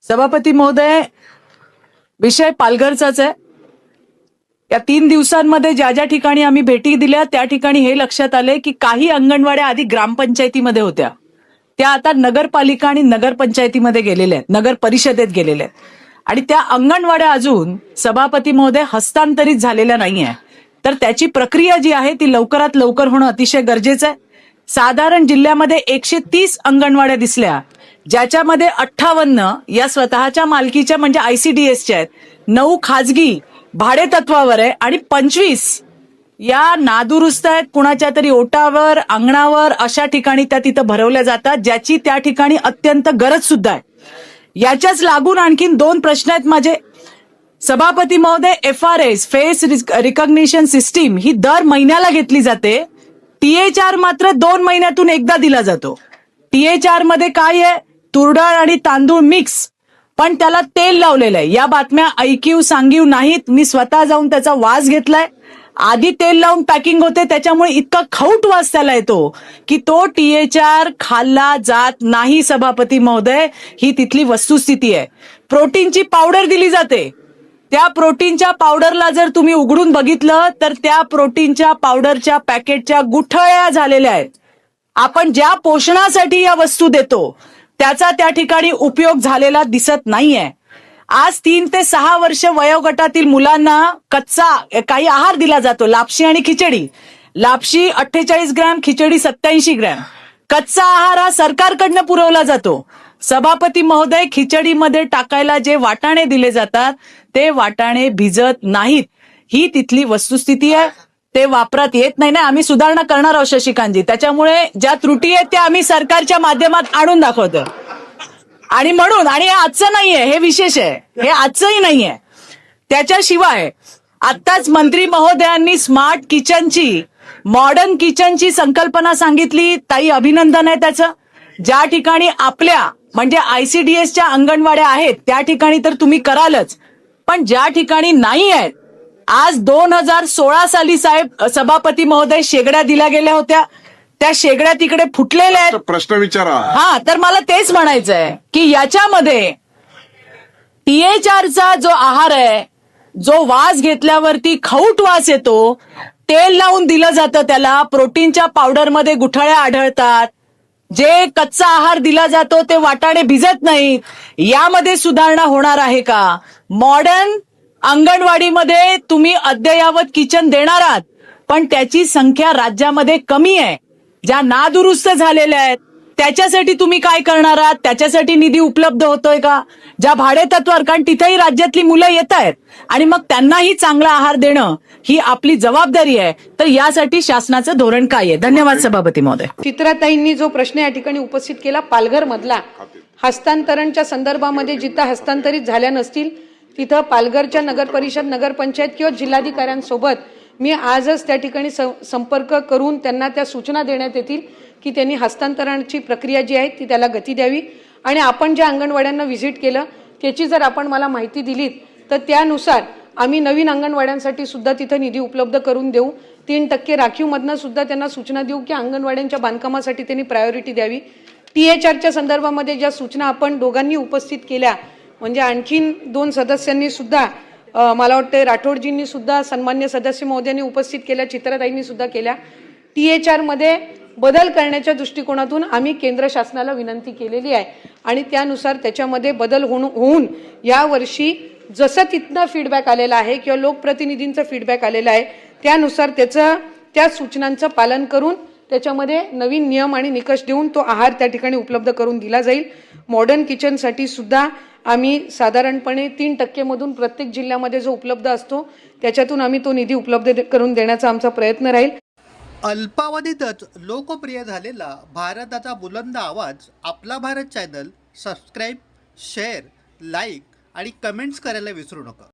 सभापती महोदय, विषय पालघरचाच आहे। या 3 दिवसांमध्ये ज्या ज्या ठिकाणी आम्ही भेटी दिल्या त्या ठिकाणी हे लक्षात आले की काही अंगणवाड्या आधी ग्रामपंचायतीमध्ये होत्या, त्या आता नगरपालिका आणि नगरपंचायतीमध्ये गेलेल्या आहेत, नगर परिषदेत गेलेल्या आहेत आणि त्या अंगणवाड्या अजून सभापती महोदय हस्तांतरित झालेल्या नाहीये। तर त्याची प्रक्रिया जी आहे ती लवकरात लवकर होणं अतिशय गरजेचं आहे। साधारण जिल्ह्यामध्ये 130 अंगणवाड्या दिसल्या, ज्याच्यामध्ये 58 या स्वतःच्या मालकीच्या म्हणजे ICDSच्या आहेत, 9 खाजगी भाडे तत्वावर आहे आणि 25 या नादुरुस्त आहेत, कुणाच्या तरी ओटावर अंगणावर अशा ठिकाणी त्या तिथं भरवल्या जातात, ज्याची त्या ठिकाणी अत्यंत गरज सुद्धा आहे। याच्याच लागून आणखीन 2 प्रश्न आहेत माझे। सभापती महोदय, FRS फेस रिकॉग्निशन सिस्टीम ही दर महिन्याला घेतली जाते, THR मात्र 2 महिन्यातून एकदा दिला जातो। THR मध्ये काय आहे? तुरडाळ आणि तांदूळ मिक्स, पण त्याला तेल लावलेलं आहे। या बातम्या ऐकीव सांगीव नाहीत, मी स्वतः जाऊन त्याचा वास घेतलाय। आधी तेल लावून पॅकिंग होते, त्याच्यामुळे इतका खौट वास त्याला येतो की तो THR खाल्ला जात नाही। सभापती महोदय, ही तिथली वस्तुस्थिती आहे। प्रोटीनची पावडर दिली जाते, त्या प्रोटीनच्या पावडरला जर तुम्ही उघडून बघितलं तर त्या प्रोटीनच्या पावडरच्या पॅकेटच्या गुठळ्या झालेल्या आहेत। आपण ज्या पोषणासाठी या वस्तू देतो त्याचा त्या ठिकाणी उपयोग झालेला दिसत नाहीये। आज 3 ते 6 वर्ष वयोगटातील मुलांना कच्चा काही आहार दिला जातो, लापशी आणि खिचडी। लापशी 48 ग्रॅम, खिचडी 87 ग्रॅम। कच्चा आहार हा सरकारकडनं पुरवला जातो। सभापती महोदय, खिचडीमध्ये टाकायला जे वाटाणे दिले जातात ते वाटाणे भिजत नाहीत, ही तिथली वस्तुस्थिती आहे। ते वापरात येत नाही ना, आम्ही सुधारणा करणार आहोत शशिकांतजी, त्याच्यामुळे ज्या त्रुटी आहेत त्या आम्ही सरकारच्या माध्यमात आणून दाखवतो। आणि म्हणून, आणि हे आजचं नाहीये, हे विशेष आहे, हे आजचंही नाहीये। त्याच्याशिवाय आत्ताच मंत्री महोदयांनी स्मार्ट किचनची, मॉडर्न किचनची संकल्पना सांगितली, ताई अभिनंदन आहे त्याचं। ज्या ठिकाणी आपल्या म्हणजे ICDSच्या अंगणवाड्या आहेत त्या ठिकाणी तर तुम्ही करालच, पण ज्या ठिकाणी नाही आहेत, आज 2016 साली साहेब सभापती महोदय शेगड्या दिल्या गेल्या होत्या, त्या शेगड्या तिकडे फुटलेल्या आहेत। प्रश्न विचारा। हा, तर मला तेच म्हणायचंय की याच्यामध्ये THRचा जो आहार आहे, जो वास घेतल्यावरती खौट वास येतो, तेल लावून दिलं जातं त्याला, प्रोटीनच्या पावडरमध्ये गुठळ्या आढळतात, जे कच्चा आहार दिला जातो ते वाटाणे भिजत नाहीत, यामध्ये सुधारणा होणार आहे का? मॉडर्न अंगणवाडीमध्ये तुम्ही अद्ययावत किचन देणार आहात, पण त्याची संख्या राज्यामध्ये कमी आहे। ज्या नादुरुस्त झालेल्या आहेत त्याच्यासाठी तुम्ही काय करणार आहात? त्याच्यासाठी निधी उपलब्ध होतोय का? ज्या भाडे तत्वावर, कारण तिथेही राज्यातली मुलं येत आहेत आणि मग त्यांनाही चांगला आहार देणं ही आपली जबाबदारी आहे। तर यासाठी शासनाचं धोरण काय आहे? धन्यवाद सभापती महोदय। चित्राताईंनी जो प्रश्न या ठिकाणी उपस्थित केला, पालघर मधला हस्तांतरणच्या संदर्भामध्ये जिथं हस्तांतरित झाल्या नसतील तिथं पालघरच्या नगर परिषद, नगरपंचायत किंवा जिल्हाधिकाऱ्यांसोबत मी आजच त्या ठिकाणी संपर्क करून त्यांना त्या सूचना देण्यात येतील की त्यांनी हस्तांतरणाची प्रक्रिया जी आहे ती त्याला गती द्यावी। आणि आपण ज्या अंगणवाड्यांना व्हिजिट केलं त्याची जर आपण मला माहिती दिलीत तर त्यानुसार आम्ही नवीन अंगणवाड्यांसाठी सुद्धा तिथं निधी उपलब्ध करून देऊ। 3% राखीवमधनं सुद्धा त्यांना सूचना देऊ की अंगणवाड्यांच्या बांधकामासाठी त्यांनी प्रायोरिटी द्यावी। THRच्या संदर्भामध्ये ज्या सूचना आपण दोघांनी उपस्थित केल्या, म्हणजे आणखीन 2 सदस्यांनी सुद्धा, मला वाटतं राठोडजींनी सुद्धा, सन्मान्य सदस्य महोदयांनी उपस्थित केल्या, चित्राताईंनी सुद्धा केल्या। THR मध्ये बदल करण्याच्या दृष्टिकोनातून आम्ही केंद्र शासनाला विनंती केलेली आहे आणि त्यानुसार त्याच्यामध्ये बदल होऊन यावर्षी जसं तिथनं फीडबॅक आलेला आहे किंवा लोकप्रतिनिधींचा फीडबॅक आलेला आहे त्यानुसार त्या सूचनांचं पालन करून त्याच्यामध्ये नवीन नियम आणि निकष देऊन तो आहार त्या ठिकाणी उपलब्ध करून दिला जाईल। मॉडर्न किचनसाठी सुद्धा आम्ही साधारणपणे 3% मधून प्रत्येक जिल्ह्यामध्ये जो उपलब्ध असतो त्याच्यातून आम्ही तो निधी उपलब्ध करून देण्याचा आमचा प्रयत्न राहील। अल्पावधीतच लोकप्रिय झालेला भारताचा बुलंद आवाज आपला Bharat channel subscribe, share, like आणि कमेंट्स करायला विसरू नका।